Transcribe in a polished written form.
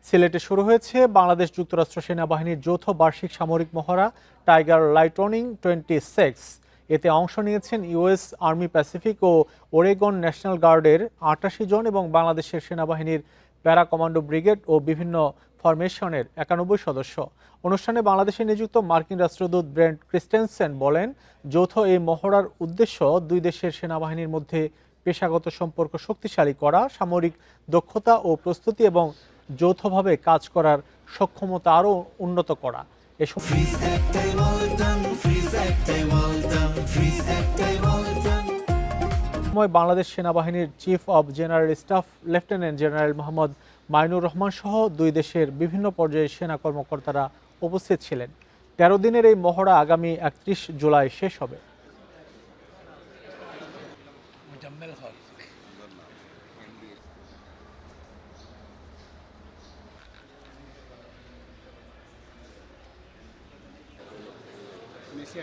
সিলেটে শুরু হয়েছে বাংলাদেশ যুক্তরাষ্ট্র সেনাবাহিনীর যৌথ বার্ষিক সামরিক মহড়া টাইগার লাইটনিং 26। এতে অংশ নিয়েছেন ইউএস আর্মি প্যাসিফিক ও ওরেগন ন্যাশনাল গার্ডের ৮৮ জন এবং বাংলাদেশের সেনাবাহিনীর প্যারা কমান্ডো ব্রিগেড ও বিভিন্ন ফরমেশনের ৯১ সদস্য। অনুষ্ঠানে বাংলাদেশে নিযুক্ত মার্কিন রাষ্ট্রদূত ব্রেন্ট ক্রিস্টেনসেন বলেন, যৌথ এই মহড়ার উদ্দেশ্য দুই দেশের সেনাবাহিনীর মধ্যে পেশাগত সম্পর্ক শক্তিশালী করা, সামরিক দক্ষতা ও প্রস্তুতি এবং যৌথভাবে কাজ করার সক্ষমতা আরও উন্নত করা। এ সময় বাংলাদেশ সেনাবাহিনীর chief of general staff lieutenant general Mohammad Mainur Rahman সহ দুই দেশের বিভিন্ন পর্যায়ের সেনা কর্মকর্তারা উপস্থিত ছিলেন। ১৩ দিনের এই মহড়া আগামী ৩১ জুলাই শেষ হবে। মেসি